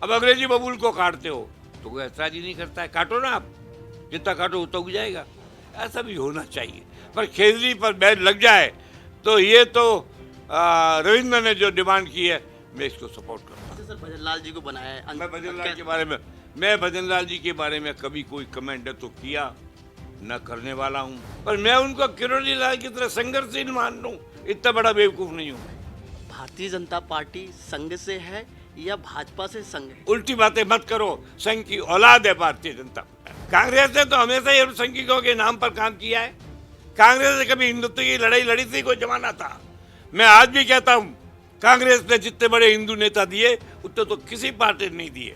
अब अंग्रेजी बबूल को काटते हो तो कोई ऐतराज ही नहीं करता है, काटो ना आप, जितना काटो उतना उग जाएगा। ऐसा भी होना चाहिए, पर खेजड़ी पर बैन लग जाए तो ये तो रविंद्र ने जो डिमांड की है मैं इसको सपोर्ट करता हूँ। सर भजन लाल जी को बनाया है मैं भजन लाल जी के बारे में कभी कोई कमेंट तो किया न करने वाला हूँ, पर मैं उनको किरोड़ी लाल की तरह संघर्षशील मान लूँ, इतना बड़ा बेवकूफ नहीं हूँ। भारतीय जनता पार्टी संघ से है या भाजपा से संघ है? उल्टी बातें मत करो, संघ की औलाद है भारतीय जनता पार्टी। कांग्रेस ने तो हमेशा ही अल्पसंख्यकों के नाम पर काम किया है। कांग्रेस ने कभी हिंदुत्व की लड़ाई लड़ी थी, कोई जमाना था। मैं आज भी कहता हूँ, कांग्रेस ने जितने बड़े हिंदू नेता दिए उतने तो किसी पार्टी ने नहीं दिए।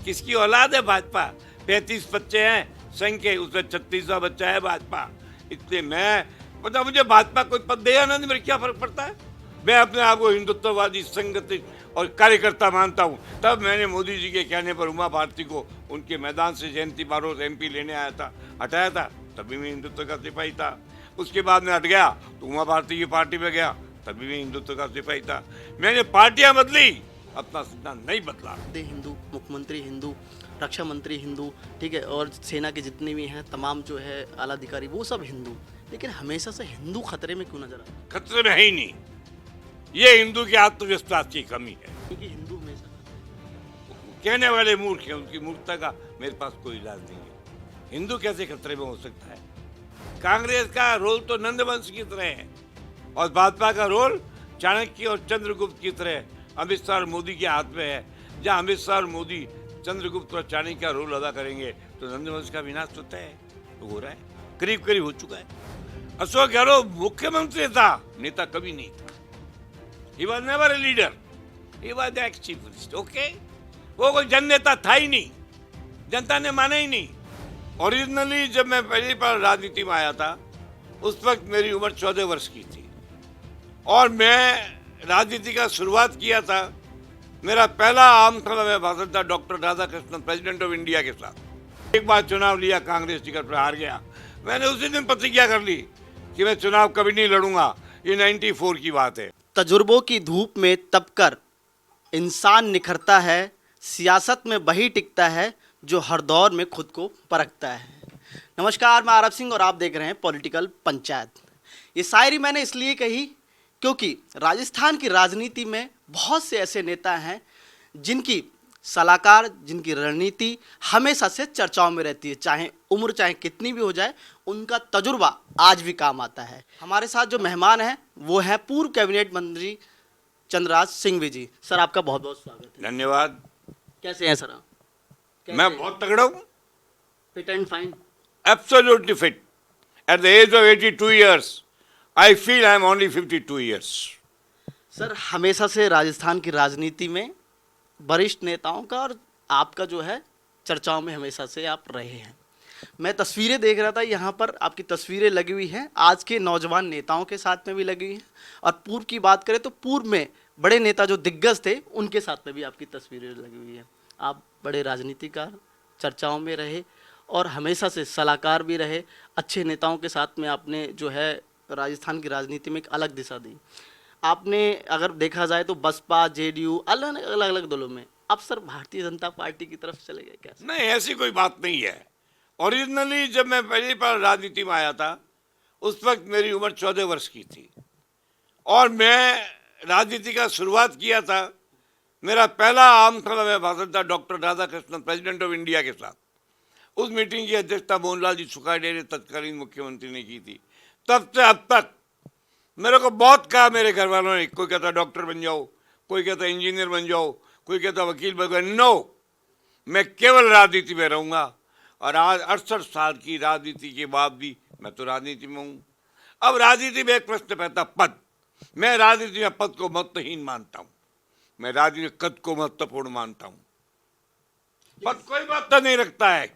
किसकी औलाद है भाजपा? 35 बच्चे हैं संघ के, उसमें 36वां बच्चा है भाजपा। इसलिए मैं मतलब मुझे भाजपा कोई पद दे या ना, मेरे क्या फर्क पड़ता है। मैं अपने आप को हिंदुत्ववादी संगठित और कार्यकर्ता मानता हूँ। तब मैंने मोदी जी के कहने पर उमा भारती को उनके मैदान से जयंती बारोट MP लेने आया था, हटाया था, तभी मैं हिंदुत्व का सिपाही था। उसके बाद मैं हट गया तो उमा भारती की पार्टी में गया, तभी मैं हिंदुत्व का सिपाही था। मैंने पार्टियां बदली, अपना सिद्धांत नहीं बदला। हिंदू, मुख्यमंत्री हिंदू, रक्षा मंत्री हिंदू, ठीक है, और सेना के जितने भी हैं तमाम जो है आला अधिकारी वो सब हिंदू, लेकिन हमेशा से हिंदू खतरे में क्यों नजर आता है? खतरे में है ही नहीं, ये हिंदू के आत्मविश्वास की कमी है। क्योंकि हिंदू हमेशा कहने वाले मूर्ख हैं, उनकी मूर्खता का मेरे पास कोई इलाज नहीं है। हिंदू कैसे खतरे में हो सकता है? कांग्रेस का रोल तो नंदवंश की तरह है और भाजपा का रोल चाणक्य और चंद्रगुप्त की तरह है। अमित शाह और मोदी के हाथ में है। जहाँ अमित शाह और मोदी चंद्रगुप्त और चाणक्य का रोल अदा करेंगे तो नंदवंश का विनाश होता है, तो हो रहा है, करीब करीब हो चुका है। अशोक गहलोत मुख्यमंत्री था, नेता कभी नहीं था। He was never a leader. He was the ex-chief minister. Okay? वो कोई जन नेता था ही नहीं, जनता ने माना ही नहीं। ओरिजिनली जब मैं पहली बार राजनीति में आया था उस वक्त मेरी उम्र 14 वर्ष की थी और मैं राजनीति का शुरुआत किया था। मेरा पहला आम सभा में भाषण था doctor Radhakrishnan, president of India के साथ। एक बार चुनाव लिया, कांग्रेस टिकट पर हार गया। मैंने उसी दिन प्रतिज्ञा कर ली कि मैं चुनाव कभी नहीं लड़ूंगा। ये 94 की बात है। तजुर्बों की धूप में तपकर इंसान निखरता है, सियासत में वही टिकता है जो हर दौर में खुद को परखता है। नमस्कार, मैं आरब सिंह और आप देख रहे हैं पॉलिटिकल पंचायत। ये शायरी मैंने इसलिए कही क्योंकि राजस्थान की राजनीति में बहुत से ऐसे नेता हैं जिनकी सलाहकार, जिनकी रणनीति हमेशा से चर्चाओं में रहती है। चाहे उम्र चाहे कितनी भी हो जाए, उनका तजुर्बा आज भी काम आता है। हमारे साथ जो मेहमान हैं वो हैं पूर्व कैबिनेट मंत्री चंद्रराज सिंह जी। सर, आपका बहुत बहुत स्वागत है। धन्यवाद। कैसे हैं सर आप? मैं बहुत तगड़ा हूँ, fit and fine. absolutely fit. At the age of 82 years, I feel I am only 52 years. Sir, हमेशा से राजस्थान की राजनीति में वरिष्ठ नेताओं का और आपका जो है चर्चाओं में हमेशा से आप रहे हैं। मैं तस्वीरें देख रहा था, यहाँ पर आपकी तस्वीरें लगी हुई हैं, आज के नौजवान नेताओं के साथ में भी लगी हुई हैं, और पूर्व की बात करें तो पूर्व में बड़े नेता जो दिग्गज थे उनके साथ में भी आपकी तस्वीरें लगी हुई हैं। आप बड़े राजनीतिकार, चर्चाओं में रहे और हमेशा से सलाहकार भी रहे। अच्छे नेताओं के साथ में आपने जो है राजस्थान की राजनीति में एक अलग दिशा दी। आपने अगर देखा जाए तो बसपा, JDU अलग अलग दलों में, अब सर भारतीय जनता पार्टी की तरफ चले गए क्या? नहीं, ऐसी कोई बात नहीं है। ओरिजिनली जब मैं पहली बार राजनीति में आया था उस वक्त मेरी उम्र 14 वर्ष की थी और मैं राजनीति का शुरुआत किया था। मेरा पहला आम सभा में भाषण था doctor Radhakrishnan, president of India के साथ। उस मीटिंग की अध्यक्षता मोहनलाल जी सुखाड़े, तत्कालीन मुख्यमंत्री ने की थी। तब से अब तक मेरे को बहुत कहा मेरे घर वालों ने, कोई कहता डॉक्टर बन जाओ, कोई कहता इंजीनियर बन जाओ, कोई कहता वकील बन जाओ। नो, मैं केवल राजनीति में रहूँगा और आज 68 साल की राजनीति के बाद भी मैं तो राजनीति में हूँ। अब राजनीति में एक प्रश्न पैदा, पद। मैं राजनीति में पद को महत्वहीन मानता हूँ, मैं राजनीति में कद को महत्वपूर्ण मानता हूँ। पद कोई महत्व नहीं रखता है,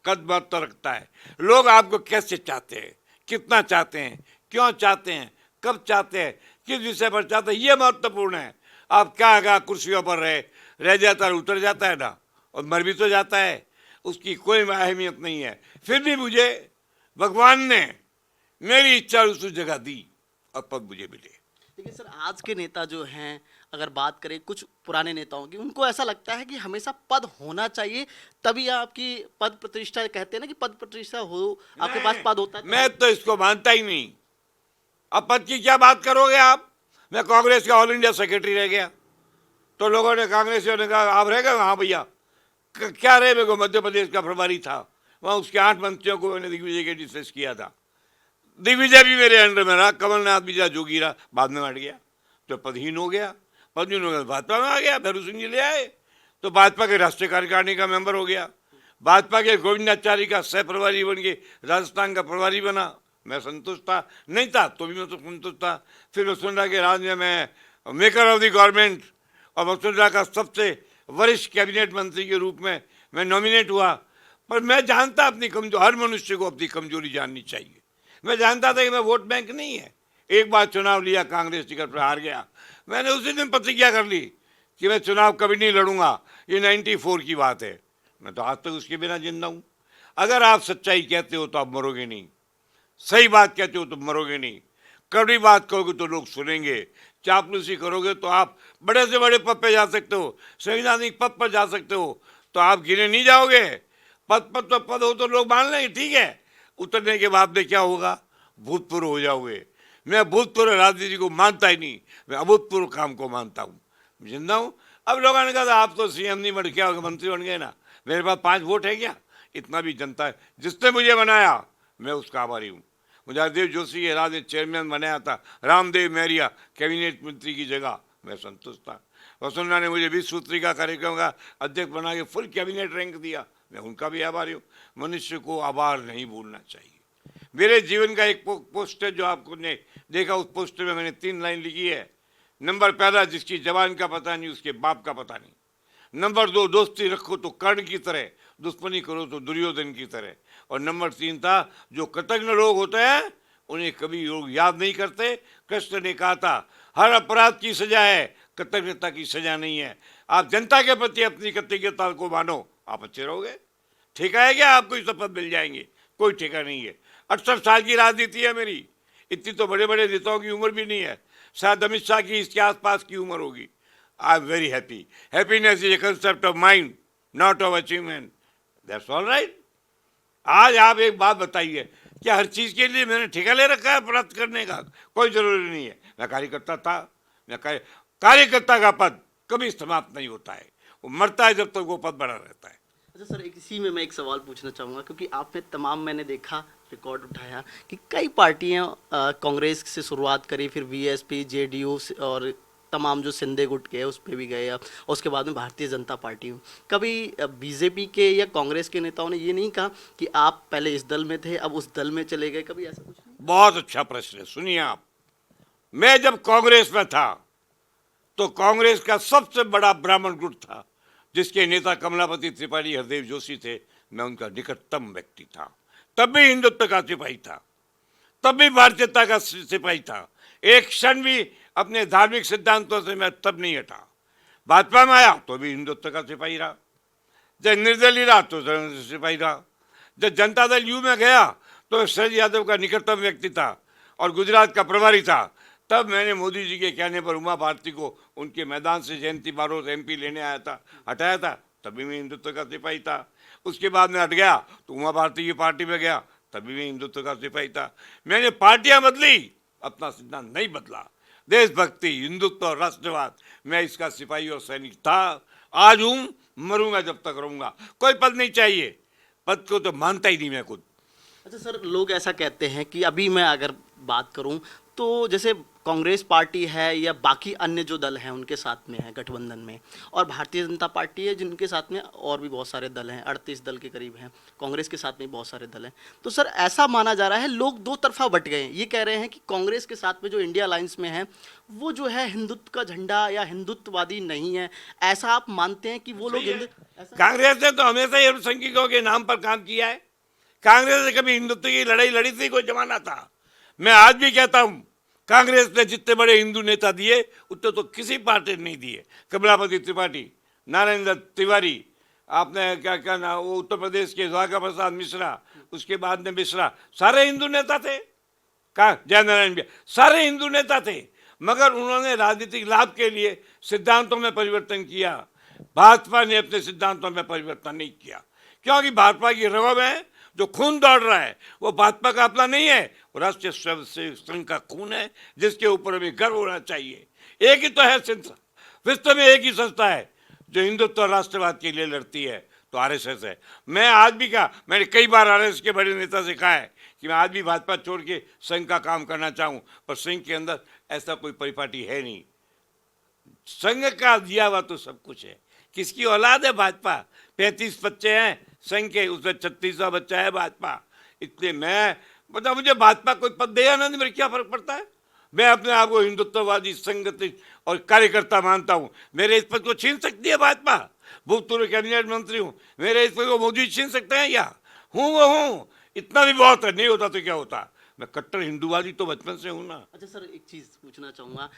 कद महत्व रखता है। लोग आपको कैसे चाहते हैं, कितना चाहते हैं, क्यों चाहते हैं, कब चाहते हैं, किस विषय पर चाहते हैं, ये महत्वपूर्ण है। आप क्या कुर्सियों पर रह जाता है, उतर जाता है ना, और मर भी तो जाता है, उसकी कोई अहमियत नहीं है। फिर भी मुझे भगवान ने मेरी इच्छा उस जगह दी और पद मुझे मिले। देखिए सर, आज के नेता जो हैं अगर बात करें कुछ पुराने नेताओं की, उनको ऐसा लगता है कि हमेशा पद होना चाहिए, तभी आपकी पद प्रतिष्ठा, कहते हैं ना कि पद प्रतिष्ठा हो, आपके पास पद होता है तो- मैं तो इसको मानता ही नहीं। अब पद की क्या बात करोगे आप? मैं कांग्रेस का ऑल इंडिया सेक्रेटरी रह गया, तो लोगों ने, कांग्रेसियों ने कहा आप रह गए? हाँ भैया। क्या रहे? मेरे को मध्य प्रदेश का प्रभारी था, वहाँ उसके 8 मंत्रियों को मैंने दिग्विजय के डिस्कस किया था। दिग्विजय भी मेरे अंडर में रहा, कमलनाथ भी जा जोगी रहा, बाद में हट गया तो पदहीन हो गया। पदहीन हो गया भाजपा में आ गया, भैरू सिंह जी ले आए तो भाजपा के राष्ट्रीय कार्यकारिणी का मेंबर हो गया। भाजपा के गोविंदाचार्य का सह प्रभारी बन के राजस्थान का प्रभारी बना। मैं संतुष्ट था, नहीं था तो भी मैं तो संतुष्ट था। फिर वसुंधरा के राज में मैं मेकर ऑफ द गवर्नमेंट और वसुंधरा का सबसे वरिष्ठ कैबिनेट मंत्री के रूप में मैं नॉमिनेट हुआ। पर मैं जानता अपनी कमजोरी, हर मनुष्य को अपनी कमजोरी जाननी चाहिए। मैं जानता था कि मैं वोट बैंक नहीं है। एक बार चुनाव लिया, कांग्रेस टिकट पर हार गया, मैंने उसी दिन प्रतिज्ञा कर ली कि मैं चुनाव कभी नहीं लड़ूंगा। ये 94 की बात है, मैं तो आज तक उसके बिना जिंदा हूँ। अगर आप सच्चाई कहते हो तो आप मरोगे नहीं, सही बात कहते हो तो मरोगे नहीं। कड़वी बात करोगे तो लोग सुनेंगे, चापलूसी करोगे तो आप बड़े से बड़े पद पे जा सकते हो, संवैधानिक पद पर जा सकते हो, तो आप गिने नहीं जाओगे। पद पर तो पद हो तो लोग मान लेंगे, ठीक है। उतरने के बाद में क्या होगा? भूतपूर्व हो जाओगे। मैं भूतपूर्व राजनीति को मानता ही नहीं, मैं अभूतपूर्व काम को मानता हूँ। जिंदा हूँ। अब लोगों ने कहा आप तो सीएम नहीं बन, क्या मंत्री बन गए ना, मेरे पास 5 वोट है क्या? इतना भी जनता है, जिसने मुझे बनाया मैं उसका आभारी हूँ। मुझे हरदेव जोशी के राज में चेयरमैन बनाया था, रामदेव मैरिया कैबिनेट मंत्री की जगह, मैं संतुष्ट था। वसुंधरा ने मुझे 20 सूत्री का कार्यक्रम का अध्यक्ष बना के फुल कैबिनेट रैंक दिया, मैं उनका भी आभारी हूँ। मनुष्य को आभार नहीं भूलना चाहिए। मेरे जीवन का एक पोस्ट है जो आपको ने देखा, उस पोस्ट में मैंने 3 लाइन लिखी है। नंबर पहला, जिसकी जवान का पता नहीं उसके बाप का पता नहीं। नंबर 2, दोस्ती रखो तो कर्ण की तरह, दुश्मनी करो तो दुर्योधन की तरह। और नंबर 3 था, जो कृतज्ञ लोग होते हैं उन्हें कभी लोग याद नहीं करते। कृष्ण ने कहा था हर अपराध की सजा है, कृतज्ञता की सजा नहीं है। आप जनता के प्रति अपनी कृतज्ञता को मानो, आप अच्छे रहोगे। ठेका है क्या? आपको शपथ मिल जाएंगे, कोई ठेका नहीं है। 68 साल की राजनीति है मेरी, इतनी तो बड़े बड़े नेताओं की उम्र भी नहीं है। शायद अमित शाह की इसके आसपास की उम्र होगी। I am very happy. Happiness is a concept of mind, not of achievement. That's all right. आज आप एक बात बताइए, क्या हर चीज़ के लिए मैंने ठेका ले रखा है प्राप्त करने का? कोई जरूरी नहीं है। मैं कार्यकर्ता था, मैं कार्यकर्ता का पद कभी समाप्त नहीं होता है, वो मरता है जब तक वो पद बना रहता है। अच्छा सर, इसी में मैं एक सवाल पूछना चाहूँगा, क्योंकि आपने तमाम, मैंने देखा, रिकॉर्ड उठाया कि कई पार्टियां कांग्रेस से शुरुआत करी, फिर बीएसपी, जेडीयू और तमाम जो सिंधे गुट के हैं उस पर भी गए आप, और उसके बाद में भारतीय जनता पार्टी हूँ। कभी बीजेपी के या कांग्रेस के नेताओं ने ये नहीं कहा कि आप पहले इस दल में थे अब उस दल में चले गए? कभी ऐसा कुछ नहीं? बहुत अच्छा प्रश्न है। सुनिए आप, मैं जब कांग्रेस में था तो कांग्रेस का सबसे बड़ा ब्राह्मण गुट था, जिसके नेता कमलापति त्रिपाठी, हरदेव जोशी थे। मैं उनका निकटतम व्यक्ति था। तब भी हिंदुत्व का सिपाही था, तब भी भारतीयता का सिपाही था। एक क्षण भी अपने धार्मिक सिद्धांतों से मैं तब नहीं हटा। भाजपा में आया तो भी हिंदुत्व का सिपाही रहा, जब निर्दलीय रहा तो सिपाही रहा, जब जनता दल यू में गया तो शरद यादव का निकटतम व्यक्ति था और गुजरात का प्रभारी था। तब मैंने मोदी जी के कहने पर उमा भारती को उनके मैदान से जयंती बारोट एमपी लेने आया था, हटाया था, तभी मैं हिंदुत्व का सिपाही था। उसके बाद में हट गया तो उमा भारती की पार्टी में गया, तभी मैं हिंदुत्व का सिपाही था। मैंने पार्टियां बदली, अपना सिद्धांत नहीं बदला। देशभक्ति, हिंदुत्व और राष्ट्रवाद, मैं इसका सिपाही और सैनिक था, आज हूँ, मरूंगा जब तक रहूंगा। कोई पद नहीं चाहिए, पद को तो मानता ही नहीं मैं खुद। अच्छा सर, लोग ऐसा कहते हैं कि अभी मैं अगर बात करूं तो जैसे कांग्रेस पार्टी है या बाकी अन्य जो दल हैं उनके साथ में है गठबंधन में, और भारतीय जनता पार्टी है जिनके साथ में और भी बहुत सारे दल हैं, 38 दल के करीब हैं, कांग्रेस के साथ में बहुत सारे दल हैं। तो सर ऐसा माना जा रहा है, लोग दो तरफा बट गए हैं। ये कह रहे हैं कि कांग्रेस के साथ में जो इंडिया अलायंस में है वो जो है हिंदुत्व का झंडा या हिंदुत्ववादी नहीं है। ऐसा आप मानते हैं कि वो लोग कांग्रेस ने तो हमेशा ही अल्पसंख्यकों के नाम पर काम किया है। कांग्रेस ने कभी हिंदुत्व की लड़ाई लड़ी थी? कोई जमाना था। मैं आज भी कहता हूं, कांग्रेस ने जितने बड़े हिंदू नेता दिए उतने तो किसी पार्टी ने नहीं दिए। कमलापति त्रिपाठी, नारायण दत्त तिवारी, आपने क्या क्या ना, वो उत्तर प्रदेश के द्वारका प्रसाद मिश्रा, उसके बाद में मिश्रा, सारे हिंदू नेता थे। जय नारायण भी, सारे हिंदू नेता थे, मगर उन्होंने राजनीतिक लाभ के लिए सिद्धांतों में परिवर्तन किया। भाजपा ने अपने सिद्धांतों में परिवर्तन नहीं किया, क्योंकि भाजपा की रगों में जो खून दौड़ रहा है वो भाजपा का अपना नहीं है, वो राष्ट्रीय स्वयंसेवक संघ का खून है, जिसके ऊपर हमें गर्व होना चाहिए। एक ही तो है संस्था, विश्व में एक ही संस्था है जो हिंदुत्व और राष्ट्रवाद के लिए लड़ती है, तो आरएसएस है। मैं आज भी कहा, मैंने कई बार आरएसएस के बड़े नेता से कहा है कि मैं आज भी भाजपा छोड़ के संघ का काम करना चाहूँ, पर संघ के अंदर ऐसा कोई परिपाटी है नहीं। संघ का दिया हुआ तो सब कुछ है। किसकी औलाद है भाजपा? 35 बच्चे हैं संघ के, उसमें 36वां बच्चा है भाजपा। इसलिए मैं मतलब मुझे भाजपा कोई पद दे या ना दे, मेरे क्या फर्क पड़ता है? मैं अपने आप को हिंदुत्ववादी संगठन और कार्यकर्ता मानता हूँ। मेरे इस पद को छीन सकती है भाजपा? भूतपूर्व कैबिनेट मंत्री हूँ, मेरे इस पद को मोदी छीन सकते हैं क्या? हूँ वो हूँ, इतना भी बहुत है। नहीं होता तो क्या होता? मैं कट्टर हिंदूवादी तो बचपन से हूँ ना। अच्छा सर, एक चीज़ पूछना चाहूँगा,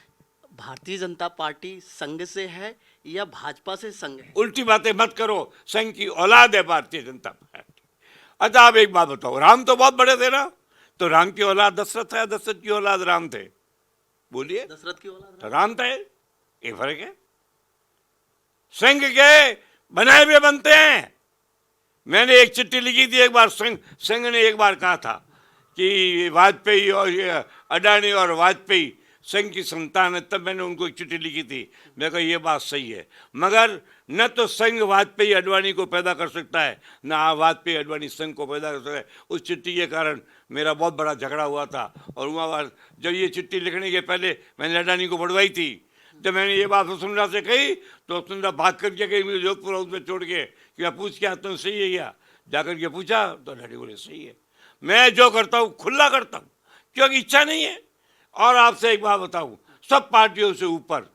भारतीय जनता पार्टी संघ से है या भाजपा से संघ है? उल्टी बातें मत करो, संघ की औलाद है भारतीय जनता पार्टी। अच्छा आप एक बात बताओ, राम तो बहुत बड़े थे ना, तो राम की औलाद दशरथ है, दशरथ की औलाद राम थे? बोलिए। दशरथ की औलाद तो राम थे, ये फर्क है। संघ के बनाए हुए बनते हैं। मैंने एक चिट्ठी लिखी थी एक बार, संघ ने एक बार कहा था कि वाजपेयी और अडानी और वाजपेयी संघ की संतान है, तब मैंने उनको एक चिट्ठी लिखी थी। मैं कहा ये बात सही है, मगर न तो संघ वाजपेयी अडवाणी को पैदा कर सकता है, न वाजपेयी अडवाणी संघ को पैदा कर सकता है। उस चिट्ठी के कारण मेरा बहुत बड़ा झगड़ा हुआ था, और वहाँ जब ये चिट्ठी लिखने के पहले मैंने अडानी को बढ़वाई थी। जब मैंने ये बात वसुंधरा से कही तो वसुंधरा भाग करके गई मुझे जोधपुर हाउस में छोड़ के कि मैं पूछ के आता हूँ सही है क्या? जाकर के पूछा तो अडानी बोले सही है। मैं जो करता हूँ खुला करता हूँ, क्योंकि इच्छा नहीं है। और आपसे एक बात बताऊँ, सब पार्टियों से ऊपर,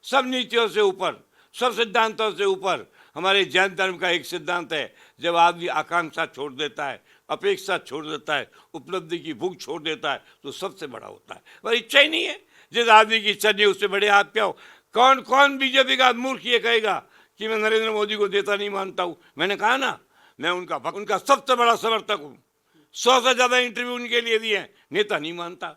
सब नीतियों से ऊपर, सब सिद्धांतों से ऊपर हमारे जैन धर्म का एक सिद्धांत है, जब आदमी आकांक्षा छोड़ देता है, अपेक्षा छोड़ देता है, उपलब्धि की भूख छोड़ देता है, तो सबसे बड़ा होता है। पर इच्छा ही नहीं है। जिस आदमी की इच्छा नहीं उससे बड़े हाथ क्या हो? कौन कौन बीजेपी का मूर्ख ये कहेगा कि मैं नरेंद्र मोदी को नेता नहीं मानता हूँ? मैंने कहा ना, मैं उनका सबसे बड़ा समर्थक हूँ। 100 से ज़्यादा इंटरव्यू उनके लिए दिए हैं, नेता नहीं मानता।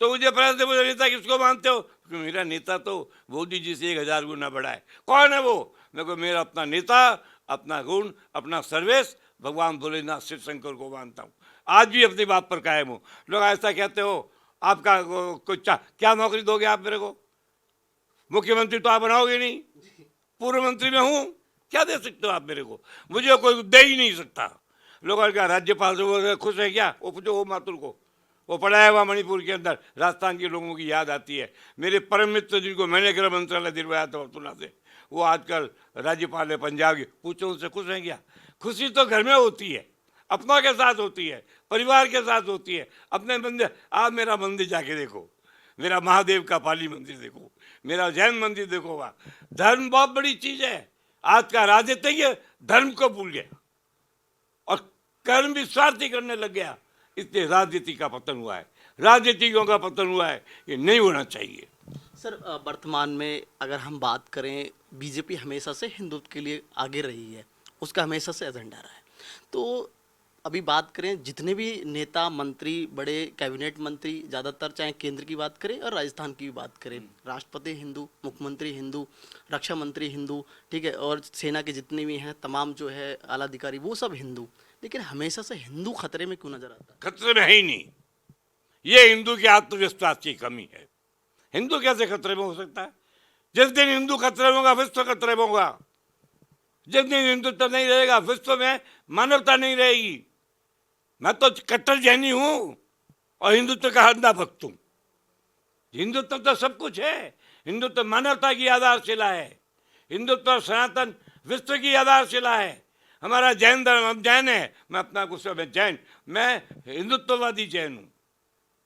तो मुझे प्रश्न से, मुझे नेता किसको मानते हो? क्योंकि मेरा नेता तो मोदी जी से 1000 गुना बड़ा है। कौन है वो? मैं को मेरा अपना नेता, अपना गुण, अपना सर्वेश भगवान भोलेनाथ शिव शंकर को मानता हूँ। आज भी अपनी बात पर कायम हूँ। लोग ऐसा कहते हो आपका कोई क्या नौकरी दोगे आप मेरे को? मुख्यमंत्री तो आप बनाओगे नहीं, पूर्व मंत्री में हूँ, क्या दे सकते हो आप मेरे को? मुझे कोई दे ही नहीं सकता। लोग क्या राज्यपाल से खुश है क्या? वो पूछो वो मातुर को, वो पढ़ा है वहाँ मणिपुर के अंदर, राजस्थान के लोगों की याद आती है। मेरे परम मित्र जिनको मैंने गृह मंत्रालय दिलवाया था अब्दुल्ला से, वो आजकल राज्यपाल है पंजाब के, पूछो उनसे खुश हैं क्या? खुशी तो घर में होती है, अपनों के साथ होती है, परिवार के साथ होती है। अपने मंदिर, आप मेरा मंदिर जाके देखो, मेरा महादेव का पाली मंदिर देखो, मेरा जैन मंदिर देखो। वहाँ धर्म बहुत बड़ी चीज है। आज का राजनीतिज्ञ धर्म को भूल गया और कर्म भी स्वार्थी करने लग गया, इसलिए राजनीति का पतन हुआ है, राजनीतिज्ञों का पतन हुआ है। ये नहीं होना चाहिए। सर, वर्तमान में अगर हम बात करें, बीजेपी हमेशा से हिंदुत्व के लिए आगे रही है, उसका हमेशा से एजेंडा रहा है। तो अभी बात करें, जितने भी नेता मंत्री, बड़े कैबिनेट मंत्री, ज़्यादातर चाहे केंद्र की बात करें और राजस्थान की भी बात करें, राष्ट्रपति हिंदू, मुख्यमंत्री हिंदू, रक्षा मंत्री हिंदू, ठीक है, और सेना के जितने भी हैं तमाम जो है आला अधिकारी, वो सब हिंदू। लेकिन हमेशा से हिंदू खतरे में क्यों नजर आता है? खतरे में है ही नहीं। ये हिंदू के आत्मविश्वास की कमी है। हिंदू कैसे खतरे में हो सकता है? जिस दिन हिंदू खतरे में होगा, विश्व खतरे में होगा। जिस दिन हिंदुत्व नहीं रहेगा, विश्व में मानवता नहीं रहेगी। मैं तो कट्टर जैनी हूं और हिंदुत्व का अंधा भक्त हूं। हिंदुत्व तो सब कुछ है। हिंदुत्व मानवता की आधारशिला है। हिंदुत्व और सनातन विश्व की आधारशिला है। हमारा जैन धर्म, हम जैन है, मैं अपना कुछ जैन, मैं हिंदुत्ववादी जैन हूँ,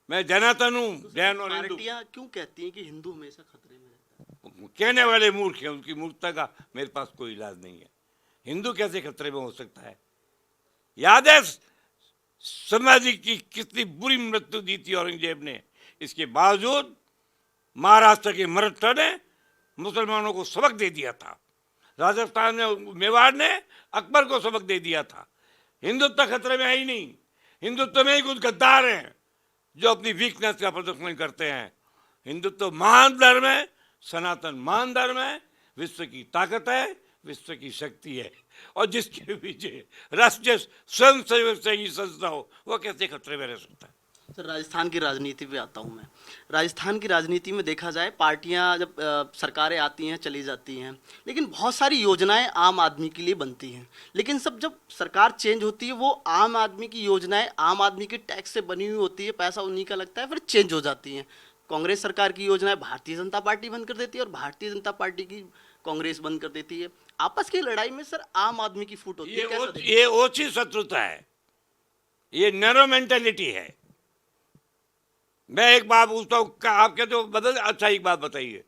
मैं जनातन हूँ। जैन और हिंदू पार्टियां क्यों कहती हैं कि हिंदू हमेशा खतरे में रहता है? कहने वाले मूर्ख हैं, उनकी मूर्खता का मेरे पास कोई इलाज नहीं है। हिंदू कैसे खतरे में हो सकता है? याद है संभाजी की कितनी बुरी मृत्यु दी थी औरंगजेब ने? इसके बावजूद महाराष्ट्र के मराठा ने मुसलमानों को सबक दे दिया था। राजस्थान में मेवाड़ ने अकबर को सबक दे दिया था। हिंदुत्व खतरे में है ही नहीं। हिंदुत्व में ही कुछ गद्दार हैं जो अपनी वीकनेस का प्रदर्शन करते हैं। हिंदुत्व महान धर्म है, सनातन महान धर्म है, विश्व की ताकत है, विश्व की शक्ति है, और जिसके पीछे राष्ट्रीय स्वयंसेवक संघ की संस्था हो वो कैसे खतरे में रह सकता है। सर राजस्थान की राजनीति पे आता हूँ मैं। राजस्थान की राजनीति में देखा जाए पार्टियां जब सरकारें आती हैं चली जाती हैं, लेकिन बहुत सारी योजनाएं आम आदमी के लिए बनती हैं, लेकिन सब जब सरकार चेंज होती है वो आम आदमी की योजनाएं आम आदमी के टैक्स से बनी हुई होती है, पैसा उन्हीं का लगता है, फिर चेंज हो जाती हैं। कांग्रेस सरकार की योजनाएं भारतीय जनता पार्टी बंद कर देती है और भारतीय जनता पार्टी की कांग्रेस बंद कर देती है। आपस की लड़ाई में सर आम आदमी की फूट होती है, कैसा देखते हैं? ये ओछी शत्रुता है, ये नैरो मेंटेलिटी है। मैं एक बात पूछता हूँ, आप कहते हो बदल, अच्छा एक बात बताइए,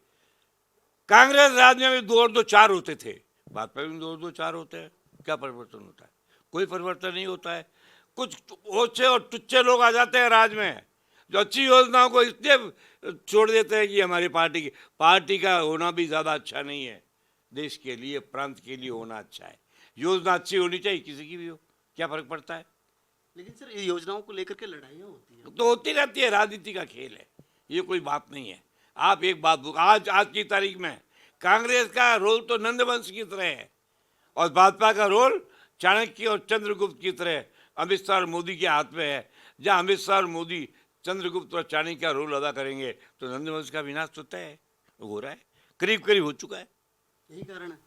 कांग्रेस राज में भी 2 और 2 4 होते थे, भाजपा में 2 और 2 4 होते हैं, क्या परिवर्तन होता है? कोई परिवर्तन नहीं होता है। कुछ ओछे और टुच्चे लोग आ जाते हैं राज में, जो अच्छी योजनाओं को इसलिए छोड़ देते हैं कि हमारी पार्टी का होना भी ज़्यादा अच्छा नहीं है, देश के लिए प्रांत के लिए होना अच्छा है। योजना अच्छी होनी चाहिए, किसी की भी हो, क्या फर्क पड़ता है? लेकिन सर ये योजनाओं को लेकर के लड़ाइयाँ होती हैं। तो होती रहती है, राजनीति का खेल है, ये कोई बात नहीं है। आप एक बात, आज की तारीख में कांग्रेस का रोल तो नंदवंश की तरह है और भाजपा का रोल चाणक्य और चंद्रगुप्त की तरह अमित शाह और मोदी के हाथ में है। जहाँ अमित शाह और मोदी चंद्रगुप्त और चाणक्य का रोल अदा करेंगे तो नंदवंश का विनाश होता है, हो रहा है, करीब करीब हो चुका है। यही कारण है।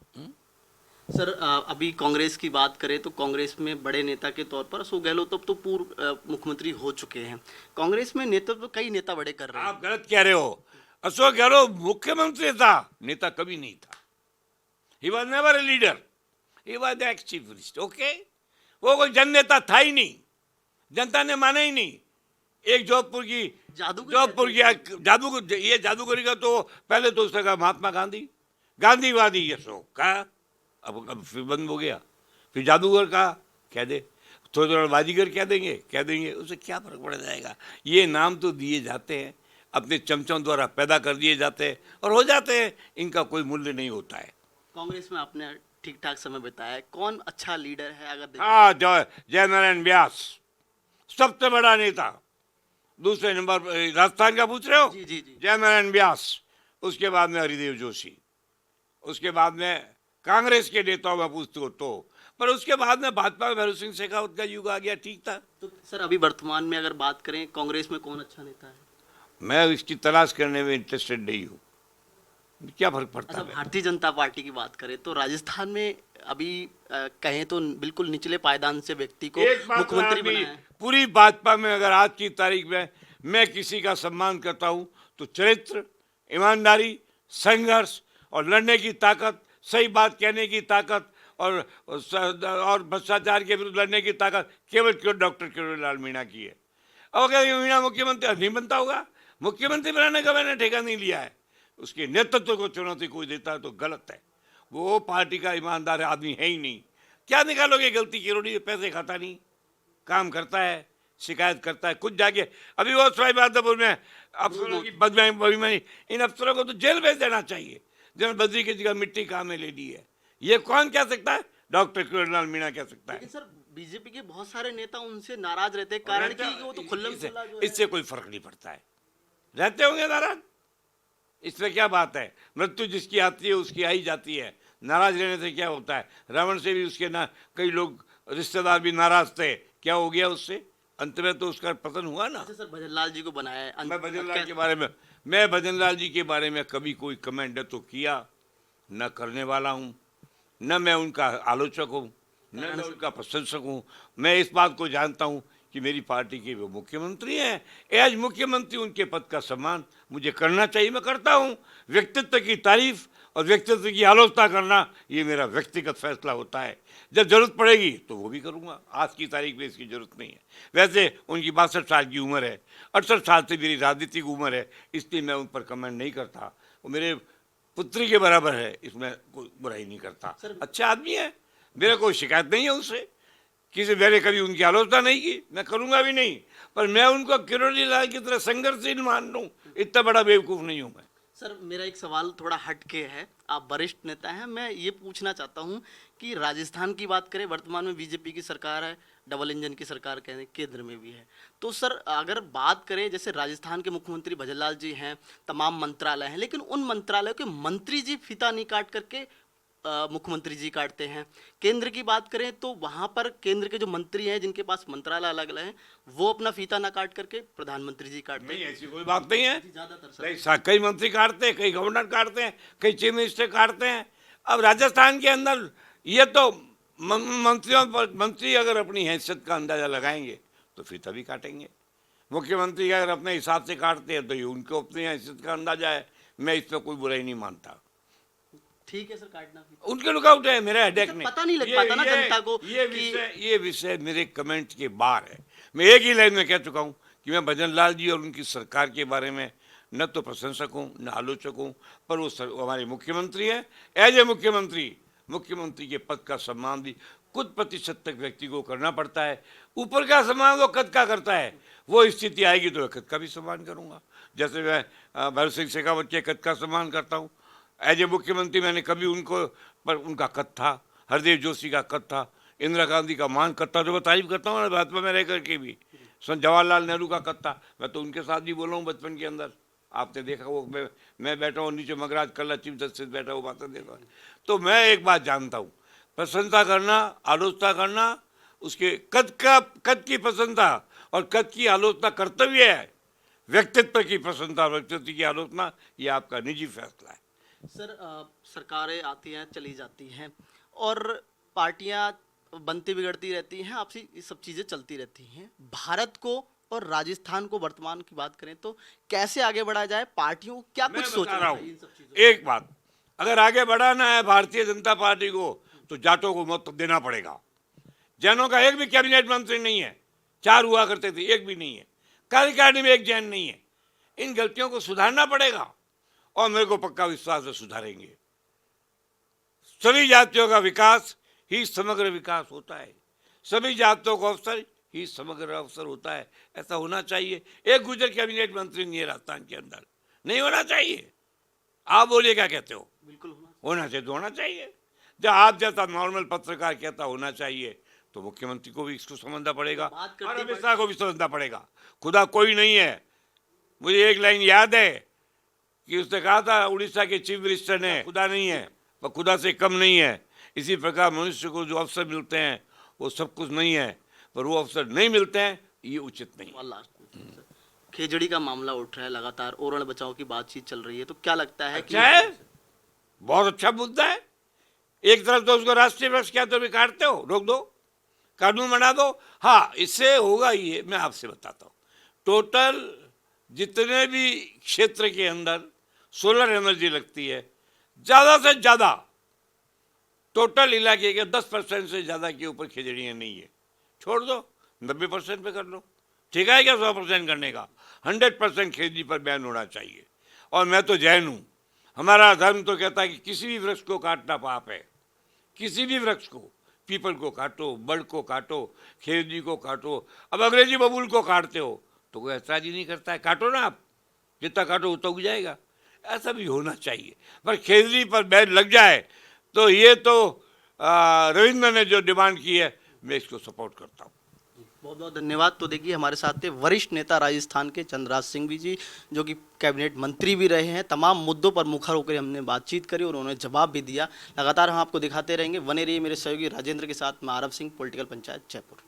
सर अभी कांग्रेस की बात करें तो कांग्रेस में बड़े नेता के तौर पर अशोक गहलोत तो पूर्व मुख्यमंत्री हो चुके हैं। कांग्रेस में नेतृत्व तो कई नेता बड़े कर रहे हैं। आप गलत कह रहे हो, अशोक गहलोत मुख्यमंत्री था, नेता कभी नहीं था। He was never a leader, he was the ex chief minister. Okay, वो कोई जन नेता था ही नहीं, जनता ने माना ही नहीं। एक जोधपुर की जादूगरी का तो पहले तो उसने कहा महात्मा गांधी, गांधीवादी अशोक का, अब फिर बंद हो गया, फिर जादूगर का कह दे, थोड़ा बाजीगर कह देंगे, उसे क्या फर्क पड़ जाएगा। ये नाम तो दिए जाते हैं, अपने चमचों द्वारा पैदा कर दिए जाते हैं और हो जाते हैं, इनका कोई मूल्य नहीं होता है। कांग्रेस में आपने ठीक ठाक समय बिताया है, कौन अच्छा लीडर है अगर हाँ, जय नारायण व्यास सबसे बड़ा नेता। दूसरे नंबर राजस्थान का पूछ रहे हो? जी जी जी। जय नारायण व्यास, उसके बाद में हरिदेव जोशी, उसके बाद में कांग्रेस के नेताओं में पूछते हो तो, पर उसके बाद में भाजपा में भैरव सिंह शेखावत का युग आ गया, ठीक था। तो सर अभी वर्तमान में अगर बात करें कांग्रेस में कौन अच्छा नेता है? मैं इसकी तलाश करने में इंटरेस्टेड नहीं हूँ, क्या फर्क पड़ता अच्छा, है। भारतीय जनता पार्टी की बात करें तो राजस्थान में अभी कहें तो बिल्कुल निचले पायदान से व्यक्ति को एक बात मुख्यमंत्री तो बनाया है। पूरी भाजपा में अगर आज की तारीख में मैं किसी का सम्मान करता हूँ तो चरित्र, ईमानदारी, संघर्ष और लड़ने की ताकत, सही बात कहने की ताकत और भ्रष्टाचार के विरुद्ध लड़ने की ताकत केवल डॉक्टर किरोड़ीलाल मीणा की है। और क्या मीणा मुख्यमंत्री नहीं बनता होगा? मुख्यमंत्री बनाने का मैंने ठेका नहीं लिया है, उसके नेतृत्व को चुनौती कोई देता है तो गलत है। वो पार्टी का ईमानदार आदमी है ही नहीं। क्या निकालोगे गलती? किरोड़ी पैसे खाता नहीं, काम करता है, शिकायत करता है, कुछ जाके अभी वो सवाई माधोपुर में अफसरों की बदमाशी, इन अफसरों को तो जेल भेज देना चाहिए जिन्होंने बद्री की जगह मिट्टी काम में ले ली है। ये कौन कह सकता है? डॉक्टर किरोड़ीलाल मीणा कह सकता है। लेकिन सर बीजेपी के बहुत सारे नेता उनसे नाराज रहते हैं, कारण कि वो तो खुल्लम खुल्ला जो है। इससे कोई फर्क नहीं पड़ता है, रहते होंगे नाराज, इसमें क्या बात है? मृत्यु जिसकी आती है उसकी आई जाती है, नाराज रहने से क्या होता है? रावण से भी उसके कई लोग रिश्तेदार भी नाराज थे, क्या हो गया उससे? अंत में तो उसका पतन हुआ ना। अच्छा सर, भजनलाल जी को बनाया है। मैं भजनलाल जी के बारे में कभी कोई कमेंट न तो किया, न करने वाला हूँ, न मैं उनका आलोचक हूँ, न मैं उनका प्रशंसक हूँ। मैं इस बात को जानता हूँ कि मेरी पार्टी के वो मुख्यमंत्री हैं, एज मुख्यमंत्री उनके पद का सम्मान मुझे करना चाहिए, मैं करता हूँ। व्यक्तित्व की तारीफ और व्यक्तित्व की आलोचना करना ये मेरा व्यक्तिगत फैसला होता है। जब जरूरत पड़ेगी तो वो भी करूँगा, आज की तारीख में इसकी जरूरत नहीं है। वैसे उनकी 62 साल की उम्र है, 68 साल से मेरी राजनीतिक उम्र है, इसलिए मैं उन पर कमेंट नहीं करता। वो मेरे पुत्री के बराबर है, इसमें कोई बुराई नहीं करता। अच्छा आदमी है, मेरे कोई शिकायत नहीं है उससे, किसी मैंने कभी उनकी आलोचना नहीं की, मैं करूँगा भी नहीं। पर मैं उनको किरोड़ीलाल की तरह संघर्षशील मान लूँ, इतना बड़ा बेवकूफ़ नहीं हूँ मैं। सर मेरा एक सवाल थोड़ा हटके है, आप वरिष्ठ नेता हैं, मैं ये पूछना चाहता हूँ कि राजस्थान की बात करें, वर्तमान में बीजेपी की सरकार है, डबल इंजन की सरकार कहें, केंद्र में भी है। तो सर अगर बात करें, जैसे राजस्थान के मुख्यमंत्री भजनलाल जी हैं, तमाम मंत्रालय हैं, लेकिन उन मंत्रालयों के मंत्री जी फीता नहीं काट करके मुख्यमंत्री जी काटते हैं। केंद्र की बात करें तो वहाँ पर केंद्र के जो मंत्री हैं, जिनके पास मंत्रालय अलग अलग हैं, वो अपना फीता ना काट करके प्रधानमंत्री जी काटते नहीं, हैं। ऐसी कोई बात नहीं है। ज्यादातर सर कई मंत्री काटते हैं, कई गवर्नर काटते हैं, कई चीफ मिनिस्टर काटते हैं। अब राजस्थान के अंदर ये तो मंत्री अगर अपनी हैसियत का अंदाजा लगाएंगे तो फिर तभी काटेंगे। मुख्यमंत्री अगर अपने हिसाब से काटते हैं तो ये उनको अपनी हैसियत का अंदाजा है, मैं इसमें कोई बुराई नहीं मानता। ठीक है सर, काटना भी उनके लुकआउट है, मेरा हेडेक सर, नहीं। पता नहीं लग पाता ना जनता को ये विषय मेरे कमेंट के बाहर है। मैं एक ही लाइन में कह चुका हूँ कि मैं भजनलाल जी और उनकी सरकार के बारे में न तो प्रशंसक हूँ न आलोचक हूँ, पर वो हमारे मुख्यमंत्री हैं। एज ए मुख्यमंत्री के पद का सम्मान भी कुछ प्रतिशत तक व्यक्ति को करना पड़ता है। ऊपर का सम्मान वो कद का करता है, वो स्थिति आएगी तो कद का भी सम्मान करूँगा। जैसे मैं भरत सिंह शेखावत के कद का सम्मान करता हूँ, एज ए मुख्यमंत्री मैंने कभी उनको पर उनका कद था, हरदेव जोशी का कद था, इंदिरा गांधी का मान कद था, जो मैं तारीफ करता हूँ भाजपा में रह करके भी। जवाहरलाल नेहरू का कद था, मैं तो उनके साथ भी बोला हूँ बचपन के अंदर। आपने देखा वो मैं बैठा हूँ नीचे, मगराज कल्ला चीफ जस्टिस बैठा हुआ बातें देखा। तो मैं एक बात जानता हूँ, प्रशंसा करना, आलोचना करना, उसके कद की प्रशंसा और कद की आलोचना कर्तव्य है। व्यक्तित्व की प्रशंसा, व्यक्तित्व की आलोचना ये आपका निजी फैसला है। सर सरकारें आती हैं चली जाती हैं और पार्टियां बनती बिगड़ती रहती हैं, आपसी ये सब चीज़ें चलती रहती हैं। भारत को और राजस्थान को वर्तमान की बात करें तो कैसे आगे बढ़ा जाए, पार्टियों को क्या कुछ सोचना चाहिए इन सब चीज़ों? एक बात, अगर आगे बढ़ाना है भारतीय जनता पार्टी को तो जाटों को मत देना पड़ेगा। जैनों का एक भी कैबिनेट मंत्री नहीं है, 4 हुआ करते थे, एक भी नहीं है। कार्यकारिणी में एक जैन नहीं है। इन गलतियों को सुधारना पड़ेगा और मेरे को पक्का विश्वास है सुधारेंगे। सभी जातियों का विकास ही समग्र विकास होता है, सभी जातियों को अवसर ही समग्र अवसर होता है। ऐसा होना चाहिए। एक गुजर कैबिनेट मंत्री नहीं है राजस्थान के अंदर, नहीं होना चाहिए। आप बोलिए क्या कहते हो? बिल्कुल होना चाहिए तो होना चाहिए। जब आप जैसा नॉर्मल पत्रकार कहता होना चाहिए तो मुख्यमंत्री को भी इसको समझना पड़ेगा और अमित शाह को भी समझना पड़ेगा। खुदा कोई नहीं है। मुझे एक लाइन याद है कि उसने कहा था उड़ीसा के चीफ मिनिस्टर ने, खुदा नहीं है पर खुदा से कम नहीं है। इसी प्रकार मनुष्य को जो अवसर मिलते हैं वो सब कुछ नहीं है, पर वो अवसर नहीं मिलते हैं ये उचित नहीं। खेजड़ी का मामला उठ रहा है लगातार, ओरण बचाओ की बातचीत चल रही है, तो क्या लगता है अच्छा है, बहुत अच्छा मुद्दा है। एक तरफ तो उसको राष्ट्रीय वृक्ष क्या तो भी काटते हो, रोक दो, कानून बना दो। हाँ, इससे होगा ये, मैं आपसे बताता हूँ। टोटल जितने भी क्षेत्र के अंदर सोलर एनर्जी लगती है, ज़्यादा से ज़्यादा टोटल इलाके के 10% से ज़्यादा के ऊपर खेजड़ियाँ नहीं है। छोड़ दो, 90% पे कर लो। ठीक है क्या 100% करने का? 100% खेजड़ी पर बैन होना चाहिए। और मैं तो जैन हूँ, हमारा धर्म तो कहता है कि किसी भी वृक्ष को काटना पाप है। किसी भी वृक्ष को, पीपल को काटो, बड़ को काटो, खेजड़ी को काटो। अब अंग्रेजी बबूल को काटते हो तो कोई ऐतराज ही नहीं करता है, काटो ना आप, जितना काटो उतना उग जाएगा। ऐसा भी होना चाहिए, पर खेजड़ी पर बैन लग जाए तो ये तो रविंद्र ने जो डिमांड की है मैं इसको सपोर्ट करता हूँ। बहुत बहुत धन्यवाद। तो देखिए हमारे साथ थे वरिष्ठ नेता राजस्थान के चंद्रराज सिंह जी, जो कि कैबिनेट मंत्री भी रहे हैं। तमाम मुद्दों पर मुखर होकर हमने बातचीत करी और उन्होंने जवाब भी दिया। लगातार हम आपको दिखाते रहेंगे। बने रहिए मेरे सहयोगी राजेंद्र के साथ। मैं आरब सिंह, पॉलिटिकल पंचायत, जयपुर।